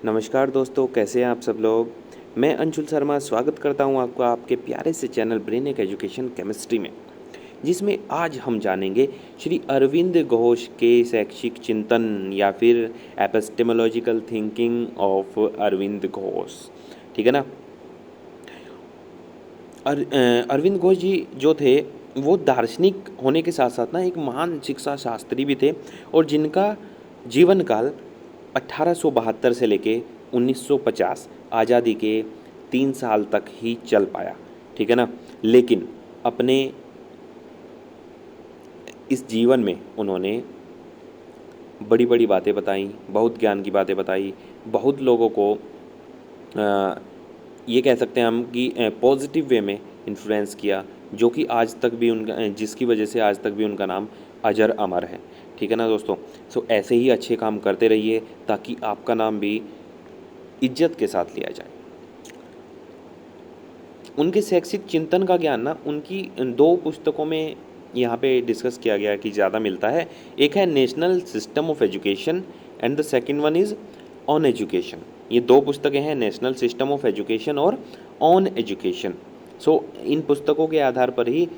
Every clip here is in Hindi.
नमस्कार दोस्तों, कैसे हैं आप सब लोग। मैं अंशुल शर्मा स्वागत करता हूं आपका आपके प्यारे से चैनल ब्रेन एक एजुकेशन केमिस्ट्री में, जिसमें आज हम जानेंगे श्री अरविंद घोष के शैक्षिक चिंतन या फिर epistemological thinking of Arvind Ghosh. ठीक है ना। अरविंद घोष जी जो थे वो दार्शनिक होने के साथ साथ ना एक महान शिक्षा शास्त्री भी थे, और जिनका जीवन काल 1872 से लेके 1950 आज़ादी के 3 साल तक ही चल पाया। ठीक है ना। लेकिन अपने इस जीवन में उन्होंने बड़ी बड़ी बातें बताई, बहुत ज्ञान की बातें बताई, बहुत लोगों को ये कह सकते हैं हम कि पॉजिटिव वे में इन्फ्लुएंस किया, जो कि आज तक भी उनका जिसकी वजह से आज तक भी उनका नाम अजर अमर है। ठीक है ना दोस्तों। सो ऐसे ही अच्छे काम करते रहिए ताकि आपका नाम भी इज्जत के साथ लिया जाए। उनके शैक्षिक चिंतन का ज्ञान ना उनकी 2 पुस्तकों में यहाँ पे डिस्कस किया गया कि ज़्यादा मिलता है। एक है national system of education and the second one is on education. ये 2 पुस्तकें हैं, नेशनल सिस्टम ऑफ एजुकेशन और ऑन एजुकेशन। सो इन पुस्तकों के आधार पर ही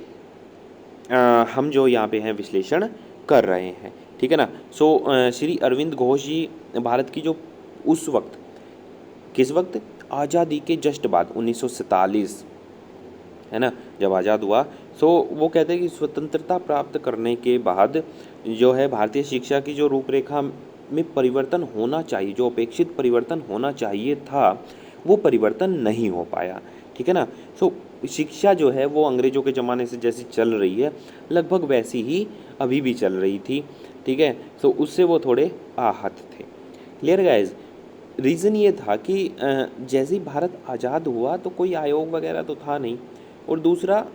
हम जो यहाँ पे हैं विश्लेषण कर रहे हैं। ठीक है ना। सो श्री अरविंद घोष जी भारत की जो उस वक्त किस वक्त आज़ादी के जस्ट बाद 1947 है ना, जब आज़ाद हुआ, सो वो कहते हैं कि स्वतंत्रता प्राप्त करने के बाद जो है भारतीय शिक्षा की जो रूपरेखा में परिवर्तन होना चाहिए, जो अपेक्षित परिवर्तन होना चाहिए था, वो परिवर्तन नहीं हो पाया। ठीक है ना। सो शिक्षा जो है वो अंग्रेज़ों के ज़माने से जैसी चल रही है लगभग वैसी ही अभी भी चल रही थी। ठीक है। सो उससे वो थोड़े आहत थे। Clear guys. रीज़न ये था कि जैसे ही भारत आज़ाद हुआ तो कोई आयोग वगैरह तो था नहीं, और दूसरा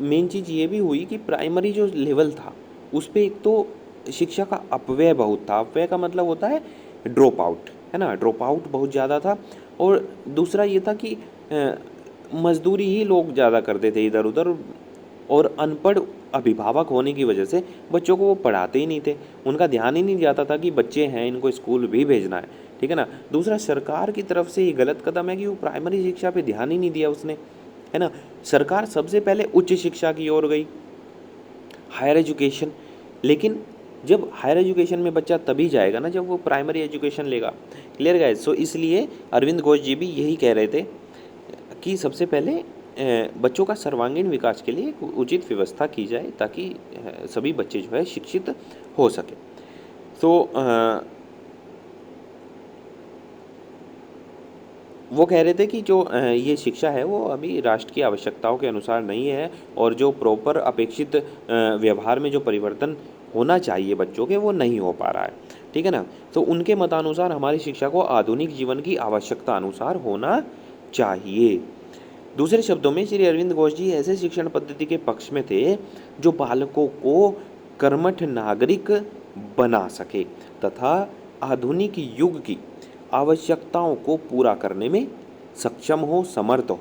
मेन चीज़ ये भी हुई कि प्राइमरी जो लेवल था उस पे एक तो शिक्षा का अपव्यय बहुत था। अपव्यय का मतलब होता है ड्रॉप आउट, है ना। ड्रॉप आउट बहुत ज़्यादा था, और दूसरा ये था कि मजदूरी ही लोग ज़्यादा करते थे इधर उधर, और अनपढ़ अभिभावक होने की वजह से बच्चों को वो पढ़ाते ही नहीं थे। उनका ध्यान ही नहीं जाता था कि बच्चे हैं, इनको स्कूल भी भेजना है। ठीक है ना। दूसरा सरकार की तरफ से ये गलत कदम है कि वो प्राइमरी शिक्षा पे ध्यान ही नहीं दिया उसने, है ना। सरकार सबसे पहले उच्च शिक्षा की ओर गई, हायर एजुकेशन। लेकिन जब हायर एजुकेशन में बच्चा तभी जाएगा ना जब वो प्राइमरी एजुकेशन लेगा। Clear guys. सो इसलिए अरविंद घोष जी भी यही कह रहे थे कि सबसे पहले बच्चों का सर्वांगीण विकास के लिए एक उचित व्यवस्था की जाए ताकि सभी बच्चे जो है शिक्षित हो सके। तो वो कह रहे थे कि जो ये शिक्षा है वो अभी राष्ट्र की आवश्यकताओं के अनुसार नहीं है, और जो प्रॉपर अपेक्षित व्यवहार में जो परिवर्तन होना चाहिए बच्चों के वो नहीं हो पा रहा है। ठीक है ना। तो उनके मतानुसार हमारी शिक्षा को आधुनिक जीवन की आवश्यकता अनुसार होना चाहिए। दूसरे शब्दों में श्री अरविंद घोष जी ऐसे शिक्षण पद्धति के पक्ष में थे जो बालकों को कर्मठ नागरिक बना सके तथा आधुनिक युग की आवश्यकताओं को पूरा करने में सक्षम हो, समर्थ हो।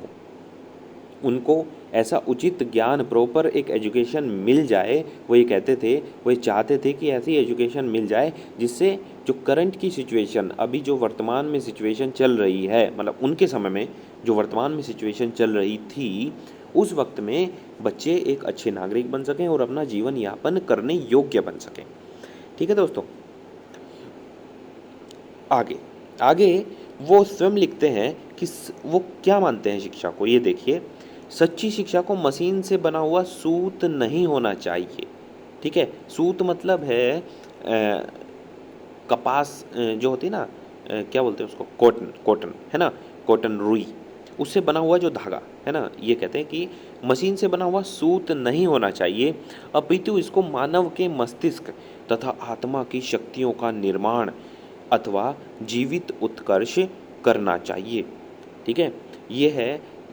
उनको ऐसा उचित ज्ञान, प्रॉपर एक एजुकेशन मिल जाए, वो ये कहते थे, वो ये चाहते थे कि ऐसी एजुकेशन मिल जाए जिससे जो करंट की सिचुएशन, अभी जो वर्तमान में सिचुएशन चल रही है, मतलब उनके समय में जो वर्तमान में सिचुएशन चल रही थी, उस वक्त में बच्चे एक अच्छे नागरिक बन सकें और अपना जीवन यापन करने योग्य बन सकें। ठीक है दोस्तों। आगे आगे वो स्वयं लिखते हैं कि वो क्या मानते हैं शिक्षा को। ये देखिए, सच्ची शिक्षा को मशीन से बना हुआ सूत नहीं होना चाहिए। ठीक है। सूत मतलब है कपास, जो होती है ना, क्या बोलते हैं उसको, कॉटन। कॉटन है ना, कॉटन रुई, उससे बना हुआ जो धागा है ना, ये कहते हैं कि मशीन से बना हुआ सूत नहीं होना चाहिए, अपितु इसको मानव के मस्तिष्क तथा आत्मा की शक्तियों का निर्माण अथवा जीवित उत्कर्ष करना चाहिए। ठीक है।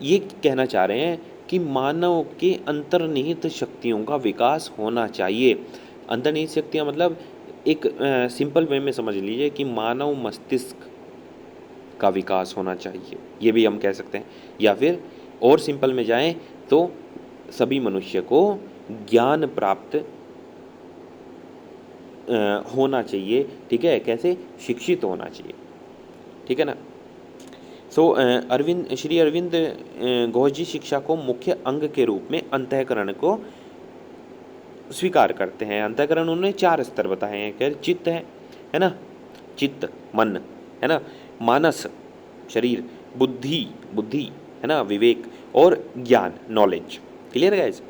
ये कहना चाह रहे हैं कि मानव के अंतर्निहित शक्तियों का विकास होना चाहिए। अंतर्निहित शक्तियाँ मतलब एक सिंपल वे में समझ लीजिए कि मानव मस्तिष्क का विकास होना चाहिए, ये भी हम कह सकते हैं। या फिर और सिंपल में जाएं तो सभी मनुष्य को ज्ञान प्राप्त होना चाहिए। ठीक है। कैसे? शिक्षित होना चाहिए। ठीक है ना। सो श्री अरविंद घोष जी शिक्षा को मुख्य अंग के रूप में अंतःकरण को स्वीकार करते हैं। अंतःकरण उन्होंने 4 स्तर बताए हैं कि चित्त है ना, चित्त मन है ना, मानस शरीर, बुद्धि बुद्धि है ना, विवेक, और ज्ञान नॉलेज। क्लियर गाइस,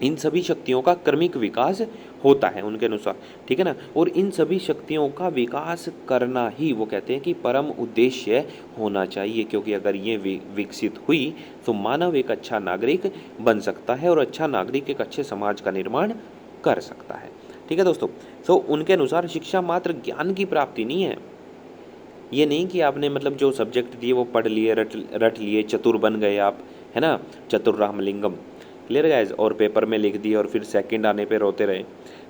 इन सभी शक्तियों का क्रमिक विकास होता है उनके अनुसार, ठीक है ना। और इन सभी शक्तियों का विकास करना ही वो कहते हैं कि परम उद्देश्य होना चाहिए, क्योंकि अगर ये विकसित हुई तो मानव एक अच्छा नागरिक बन सकता है और अच्छा नागरिक एक अच्छे समाज का निर्माण कर सकता है। ठीक है दोस्तों, तो उनके अनुसार शिक्षा मात्र ज्ञान की प्राप्ति नहीं है। ये नहीं कि आपने मतलब जो सब्जेक्ट दिए वो पढ़ लिए, रट लिए, चतुर बन गए आप, है ना, चतुर रामलिंगम। क्लियर गाइस, और पेपर में लिख दिए और फिर सेकंड आने पे रोते रहे।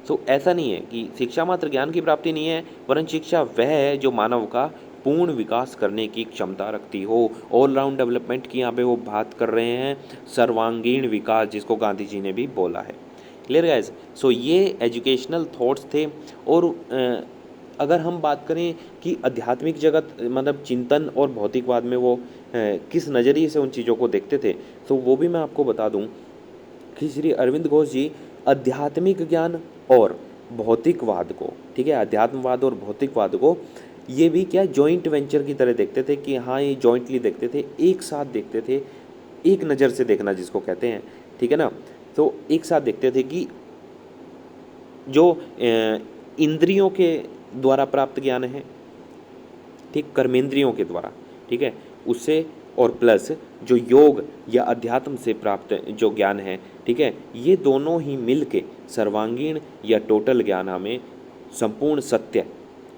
तो ऐसा नहीं है कि शिक्षा मात्र ज्ञान की प्राप्ति नहीं है, वरन शिक्षा वह है जो मानव का पूर्ण विकास करने की क्षमता रखती हो। ऑलराउंड डेवलपमेंट की यहाँ पे वो बात कर रहे हैं, सर्वांगीण विकास जिसको गांधी जी ने भी बोला है। क्लियर गाइस, सो ये एजुकेशनल थॉट्स थे। और अगर हम बात करें कि आध्यात्मिक जगत मतलब चिंतन और भौतिकवाद में वो किस नज़रिए से उन चीज़ों को देखते थे, तो वो भी मैं आपको बता दूं कि श्री अरविंद घोष जी आध्यात्मिक ज्ञान और भौतिकवाद को, ठीक है, अध्यात्मवाद और भौतिकवाद को ये भी क्या जॉइंट वेंचर की तरह देखते थे कि हाँ ये जॉइंटली देखते थे, एक साथ देखते थे, एक नज़र से देखना जिसको कहते हैं, ठीक है ना। तो एक साथ देखते थे कि जो इंद्रियों के द्वारा प्राप्त ज्ञान है, ठीक, कर्मेंद्रियों के द्वारा, ठीक है, उससे, और प्लस जो योग या अध्यात्म से प्राप्त जो ज्ञान है, ठीक है, ये दोनों ही मिल के सर्वांगीण या टोटल ज्ञान हमें संपूर्ण सत्य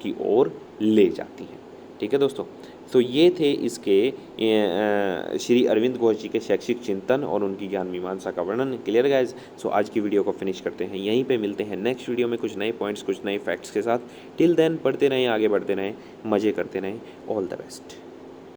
की ओर ले जाती हैं। ठीक है दोस्तों, तो ये थे इसके श्री अरविंद घोष जी के शैक्षिक चिंतन और उनकी ज्ञान मीमांसा का वर्णन। क्लियर गाइज, सो आज की वीडियो को फिनिश करते हैं यहीं पे, मिलते हैं नेक्स्ट वीडियो में कुछ नए पॉइंट्स, कुछ नए फैक्ट्स के साथ। टिल देन पढ़ते रहें, आगे बढ़ते रहें, मज़े करते रहें। All the best.